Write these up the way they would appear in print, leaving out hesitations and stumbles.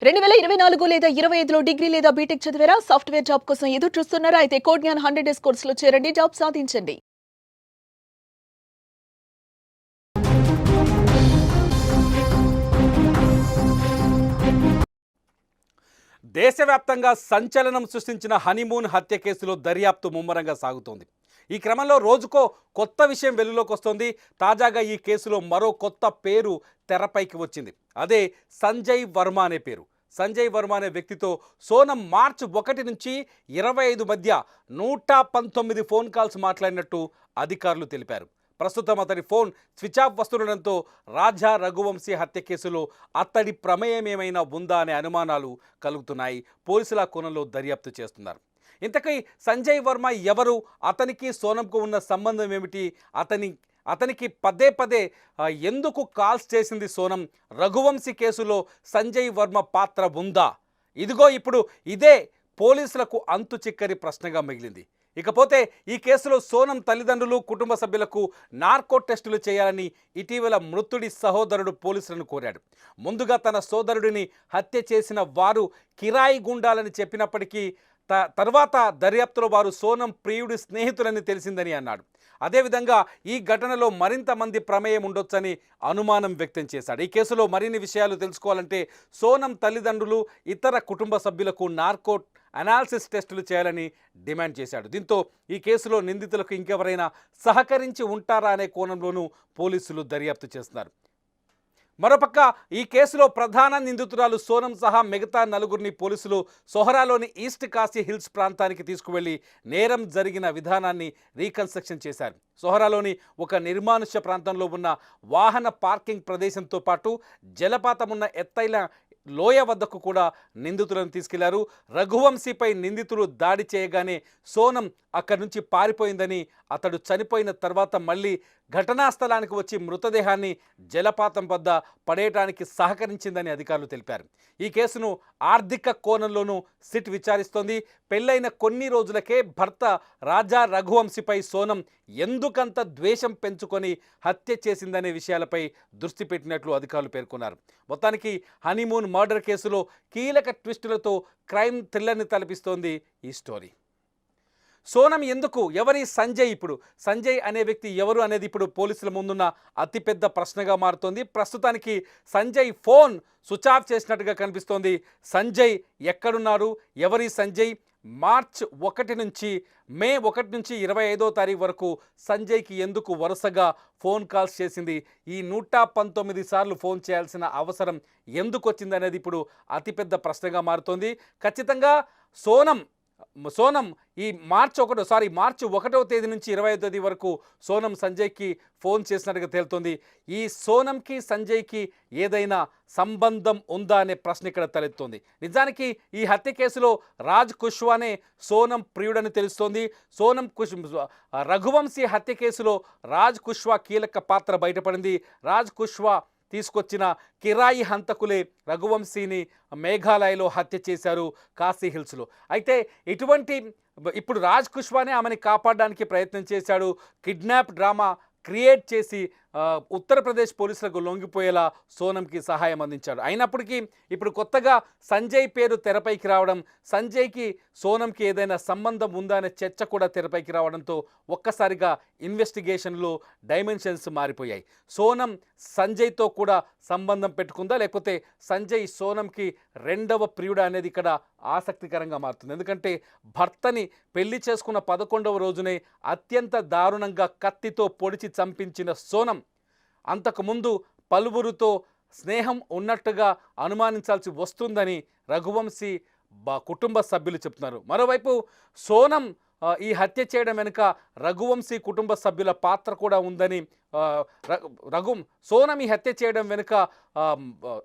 2024 లేదా 25లో డిగ్రీ లేదా బీటెక్ చదివారా? సాఫ్ట్‌వేర్ జాబ్ కోసం ఎదురు చూస్తున్నారా? అయితే కోడ్ జ్ఞాన్ 100 డేస్ కోర్సులో చేరండి. జాబ్ సాధించండి. దేశవ్యాప్తంగా సంచలనం సృష్టించిన హనీమూన్ హత్య కేసులో దర్యాప్తు ముమ్మరంగా సాగుతోంది. ఈ క్రమంలో రోజుకో కొత్త విషయం వెలుగులోకి వస్తోంది. తాజాగా ఈ కేసులో మరో కొత్త పేరు తెరపైకి వచ్చింది. అదే సంజయ్ వర్మ అనే పేరు. సంజయ్ వర్మ అనే వ్యక్తితో సోనం మార్చి 1 నుంచి 25 మధ్య 119 ఫోన్ కాల్స్ మాట్లాడినట్టు అధికారులు తెలిపారు. ప్రస్తుతం అతడి ఫోన్ స్విచ్ ఆఫ్ వస్తుండడంతో రాజా రఘువంశీ హత్య కేసులో అతడి ప్రమేయం ఏమైనా ఉందా అనే అనుమానాలు కలుగుతున్నాయి. పోలీసుల కోణంలో దర్యాప్తు చేస్తున్నారు. ఇంతకీ సంజయ్ వర్మ ఎవరు? అతనికి సోనంకు ఉన్న సంబంధం ఏమిటి? అతనికి పదే పదే ఎందుకు కాల్స్ చేసింది సోనం? రఘువంశీ కేసులో సంజయ్ వర్మ పాత్ర ఉందా? ఇదిగో ఇప్పుడు ఇదే పోలీసులకు అంతు చిక్కని ప్రశ్నగా మిగిలింది. ఇకపోతే ఈ కేసులో సోనం తల్లిదండ్రులు, కుటుంబ సభ్యులకు నార్కో టెస్టులు చేయాలని ఇటీవల మృతుడి సహోదరుడు పోలీసులను కోరాడు. ముందుగా తన సోదరుడిని హత్య చేసిన వారు కిరాయి గుండాలని చెప్పినప్పటికీ తర్వాత దర్యాప్తులో వారు సోనం ప్రియుడి స్నేహితులని తెలిసిందని అన్నాడు. అదేవిధంగా ఈ ఘటనలో మరింత మంది ప్రమేయం ఉండొచ్చని అనుమానం వ్యక్తం చేశాడు. ఈ కేసులో మరిన్ని విషయాలు తెలుసుకోవాలంటే సోనం తల్లిదండ్రులు, ఇతర కుటుంబ సభ్యులకు నార్కో అనాలిసిస్ టెస్టులు చేయాలని డిమాండ్ చేశాడు. దీంతో ఈ కేసులో నిందితులకు ఇంకెవరైనా సహకరించి ఉంటారా అనే కోణంలోనూ పోలీసులు దర్యాప్తు చేస్తున్నారు. మరోపక్క ఈ కేసులో ప్రధాన నిందితురాలు సోనం సహా మిగతా నలుగురిని పోలీసులు సొహరాలోని ఈస్ట్ కాశీ హిల్స్ ప్రాంతానికి తీసుకువెళ్లి నేరం జరిగిన విధానాన్ని రీకన్స్ట్రక్షన్ చేశారు. సొహరాలోని ఒక నిర్మానుష్య ప్రాంతంలో ఉన్న వాహన పార్కింగ్ ప్రదేశంతో పాటు జలపాతం ఉన్న ఎత్తైన లోయ వద్దకు కూడా నిందితులను తీసుకెళ్లారు. రఘువంశీపై నిందితులు దాడి చేయగానే సోనం అక్కడి నుంచి పారిపోయిందని, అతడు చనిపోయిన తర్వాత మళ్ళీ ఘటనా స్థలానికి వచ్చి మృతదేహాన్ని జలపాతం వద్ద పడేయడానికి సహకరించిందని అధికారులు తెలిపారు. ఈ కేసును ఆర్థిక కోణంలోనూ సిట్ విచారిస్తోంది. పెళ్లైన కొన్ని రోజులకే భర్త రాజా రఘువంశీపై సోనం ఎందుకంత ద్వేషం పెంచుకొని హత్య చేసిందనే విషయాలపై దృష్టి పెట్టినట్లు అధికారులు పేర్కొన్నారు. మొత్తానికి హనీమూన్ మర్డర్ కేసులో కీలక ట్విస్టులతో క్రైమ్ థ్రిల్లర్ని తలపిస్తోంది ఈ స్టోరీ. సోనం ఎందుకు? ఎవరి సంజయ్? ఇప్పుడు సంజయ్ అనే వ్యక్తి ఎవరు అనేది ఇప్పుడు పోలీసుల ముందున్న అతిపెద్ద ప్రశ్నగా మారుతోంది. ప్రస్తుతానికి సంజయ్ ఫోన్ స్విచ్ ఆఫ్ చేసినట్టుగా కనిపిస్తోంది. సంజయ్ ఎక్కడున్నారు? ఎవరి సంజయ్? మార్చ్ 1 నుంచి మే 1 నుంచి 25వ తారీఖు వరకు సంజయ్కి ఎందుకు వరుసగా ఫోన్ కాల్స్ చేసింది? ఈ 119 సార్లు ఫోన్ చేయాల్సిన అవసరం ఎందుకు వచ్చింది అనేది ఇప్పుడు అతిపెద్ద ప్రశ్నగా మారుతోంది. ఖచ్చితంగా సోనం ఈ మార్చి 1వ తేదీ నుంచి 25వ తేదీ వరకు సోనం సంజయ్కి ఫోన్ చేసినట్టుగా తేలుతోంది. ఈ సోనంకి సంజయ్కి ఏదైనా సంబంధం ఉందా అనే ప్రశ్న ఇక్కడ తలెత్తుంది. నిజానికి ఈ హత్య కేసులో రాజ్ కుష్వానే సోనం ప్రియుడని తెలుస్తోంది. రఘువంశీ హత్య కేసులో రాజ్ కుష్వా కీలక పాత్ర బయటపడింది. రాజ్ కుష్వా తీసుకొచ్చిన కిరాయి హంతకులే రఘువంశీని మేఘాలయలో హత్య చేశారు, కాశీ హిల్స్లో. అయితే ఇప్పుడు రాజ్ కుష్వానే ఆమెని కాపాడడానికి ప్రయత్నం చేశాడు. కిడ్నాప్ డ్రామా క్రియేట్ చేసి ఉత్తరప్రదేశ్ పోలీసులకు లొంగిపోయేలా సోనంకి సహాయం అందించాడు. అయినప్పటికీ ఇప్పుడు కొత్తగా సంజయ్ పేరు తెరపైకి రావడం, సంజయ్కి సోనంకి ఏదైనా సంబంధం ఉందా అనే చర్చ కూడా తెరపైకి రావడంతో ఒక్కసారిగా ఇన్వెస్టిగేషన్లో డైమెన్షన్స్ మారిపోయాయి. సోనం సంజయ్తో కూడా సంబంధం పెట్టుకుందా, లేకపోతే సంజయ్ సోనంకి రెండవ ప్రియుడా అనేది ఇక్కడ ఆసక్తికరంగా మారుతుంది. ఎందుకంటే భర్తని పెళ్లి చేసుకున్న 11వ రోజునే అత్యంత దారుణంగా కత్తితో పొడిచి చంపించిన సోనం అంతకుముందు పలువురితో స్నేహం ఉన్నట్టుగా అనుమానించాల్సి వస్తుందని రఘువంశీ కుటుంబ సభ్యులు చెప్తున్నారు. మరోవైపు సోనం ఈ హత్య చేయడం వెనుక రఘువంశీ కుటుంబ సభ్యుల పాత్ర కూడా ఉందని, సోనం ఈ హత్య చేయడం వెనుక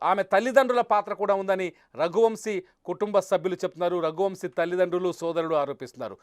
ఆమె తల్లిదండ్రుల పాత్ర కూడా ఉందని రఘువంశీ కుటుంబ సభ్యులు చెప్తున్నారు. రఘువంశీ తల్లిదండ్రులు, సోదరుడు ఆరోపిస్తున్నారు.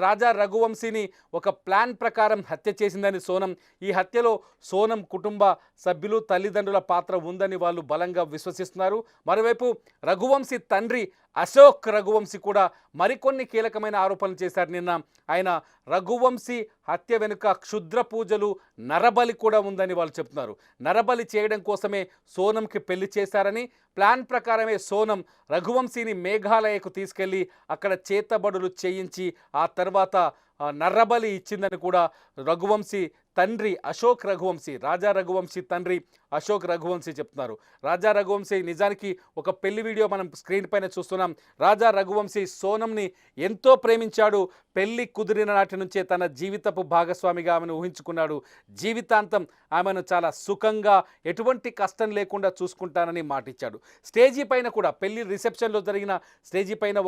రాజా రఘువంశీని ఒక ప్లాన్ ప్రకారం హత్య చేసిందని సోనం, ఈ హత్యలో సోనం కుటుంబ సభ్యులు, తల్లిదండ్రుల పాత్ర ఉందని వాళ్ళు బలంగా విశ్వసిస్తున్నారు. మరోవైపు రఘువంశీ తండ్రి అశోక్ రఘువంశీ కూడా మరికొన్ని కీలకమైన ఆరోపణలు చేశారు. నిన్న ఆయన రఘువంశీ హత్య వెనుక క్షుద్ర పూజలు, నర నరబలి కూడా ఉందని వాళ్ళు చెప్తున్నారు. నరబలి చేయడం కోసమే సోనంకి పెళ్లి చేశారని, ప్లాన్ ప్రకారమే సోనం రఘువంశీని మేఘాలయకు తీసుకెళ్లి అక్కడ చేతబడులు చేయించి ఆ తర్వాత నర్రబలి ఇచ్చిందని కూడా రఘువంశీ తండ్రి అశోక్ రఘువంశీ, రాజా రఘువంశీ తండ్రి అశోక్ రఘువంశీ చెప్తున్నారు. రాజా రఘువంశీ నిజానికి ఒక పెళ్లి వీడియో మనం స్క్రీన్ పైన చూస్తున్నాం. రాజా రఘువంశీ సోనంని ఎంతో ప్రేమించాడు. పెళ్లి కుదిరిన నాటి నుంచే తన జీవితపు భాగస్వామిగా ఆమెను ఊహించుకున్నాడు. జీవితాంతం ఆమెను చాలా సుఖంగా ఎటువంటి కష్టం లేకుండా చూసుకుంటానని మాటిచ్చాడు. స్టేజీ పైన కూడా పెళ్లి రిసెప్షన్లో జరిగిన స్టేజీ పైన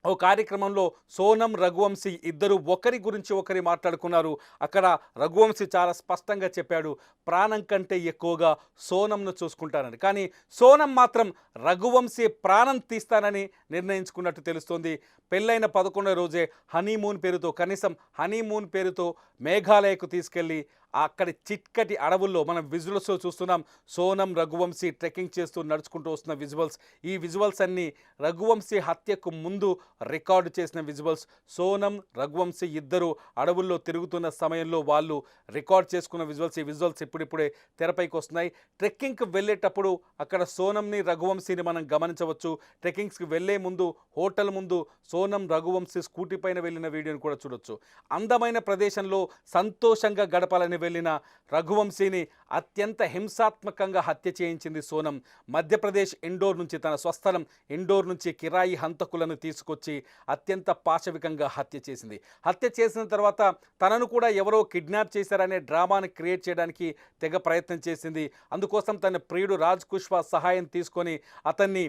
ఓ కార్యక్రమంలో సోనం రఘువంశీ ఇద్దరు ఒకరి గురించి ఒకరి మాట్లాడుకున్నారు. అక్కడ రఘువంశీ చాలా స్పష్టంగా చెప్పాడు, ప్రాణం కంటే ఎక్కువగా సోనంను చూసుకుంటానని. కానీ సోనం మాత్రం రఘువంశీ ప్రాణం తీస్తానని నిర్ణయించుకున్నట్టు తెలుస్తోంది. పెళ్ళైన 11వ రోజే హనీమూన్ పేరుతో, కనీసం హనీమూన్ పేరుతో మేఘాలయకు తీసుకెళ్ళి అక్కడి చిక్కటి అడవుల్లో మనం విజువల్స్లో చూస్తున్నాం. సోనం రఘువంశీ ట్రెక్కింగ్ చేస్తూ నడుచుకుంటూ వస్తున్న విజువల్స్. ఈ విజువల్స్ అన్నీ రఘువంశీ హత్యకు ముందు రికార్డు చేసిన విజువల్స్. సోనం రఘువంశీ ఇద్దరు అడవుల్లో తిరుగుతున్న సమయంలో వాళ్ళు రికార్డ్ చేసుకున్న విజువల్స్. ఈ విజువల్స్ ఇప్పుడిప్పుడే తెరపైకి వస్తున్నాయి. ట్రెక్కింగ్కి వెళ్ళేటప్పుడు అక్కడ సోనంని రఘువంశీని మనం గమనించవచ్చు. ట్రెక్కింగ్స్కి వెళ్లే ముందు హోటల్ ముందు సోనం రఘువంశీ స్కూటీ పైన వెళ్ళిన వీడియోని కూడా చూడొచ్చు. అందమైన ప్రదేశంలో సంతోషంగా గడపాలని వెళ్ళిన రఘువంశీని అత్యంత హింసాత్మకంగా హత్య చేయించింది సోనం. మధ్యప్రదేశ్ ఇండోర్ నుంచి, తన స్వస్థలం ఇండోర్ నుంచి కిరాయి హంతకులను తీసుకొచ్చి అత్యంత పాశవికంగా హత్య చేసింది. హత్య చేసిన తర్వాత తనను కూడా ఎవరో కిడ్నాప్ చేశారనే డ్రామాని క్రియేట్ చేయడానికి తెగ ప్రయత్నం చేసింది. అందుకోసం తన ప్రియుడు రాజ్ కుష్వా సహాయం తీసుకొని అతన్ని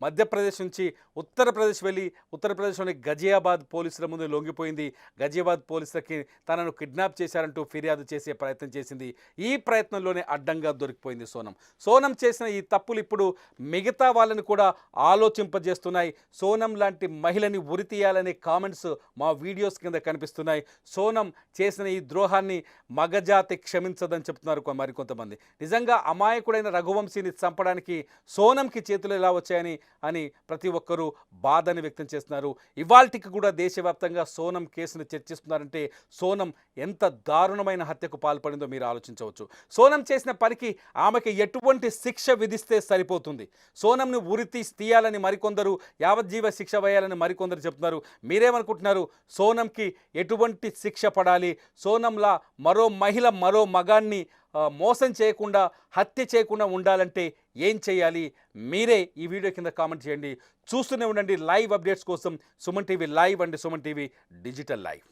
మధ్యప్రదేశ్ నుంచి ఉత్తరప్రదేశ్ వెళ్ళి ఉత్తరప్రదేశ్లోని గజియాబాద్ పోలీసుల ముందు లొంగిపోయింది. గజియాబాద్ పోలీసులకి తనను కిడ్నాప్ చేశారంటూ ఫిర్యాదు చేసే ప్రయత్నం చేసింది. ఈ ప్రయత్నంలోనే అడ్డంగా దొరికిపోయింది సోనం. సోనం చేసిన ఈ తప్పులు ఇప్పుడు మిగతా వాళ్ళని కూడా ఆలోచింపజేస్తున్నాయి. సోనం లాంటి మహిళని ఉరితీయాలనే కామెంట్స్ మా వీడియోస్ కింద కనిపిస్తున్నాయి. సోనం చేసిన ఈ ద్రోహాన్ని మగజాతి క్షమించదని చెప్తున్నారు మరికొంతమంది. నిజంగా అమాయకుడైన రఘువంశీని చంపడానికి సోనంకి చేతులు ఎలా వచ్చాయని ప్రతి ఒక్కరూ బాధని వ్యక్తం చేస్తున్నారు. ఇవాల్టికి కూడా దేశవ్యాప్తంగా సోనం కేసును చర్చిస్తున్నారంటే సోనం ఎంత దారుణమైన హత్యకు పాల్పడిందో మీరు ఆలోచించవచ్చు. సోనం చేసిన పనికి ఆమెకి ఎటువంటి శిక్ష విధిస్తే సరిపోతుంది. సోనంని ఉరి తీయాలని మరికొందరు, యావజ్జీవ శిక్ష వేయాలని మరికొందరు చెప్తున్నారు. మీరేమనుకుంటున్నారు? సోనంకి ఎటువంటి శిక్ష పడాలి? సోనంలా మరో మహిళ మరో మగాన్ని మోసం చేయకుండా, హత్య చేయకుండా ఉండాలంటే ఏం చేయాలి? మీరే ఈ వీడియో కింద కామెంట్ చేయండి. చూస్తూనే ఉండండి లైవ్ అప్డేట్స్ కోసం Suman TV live and Suman TV digital live.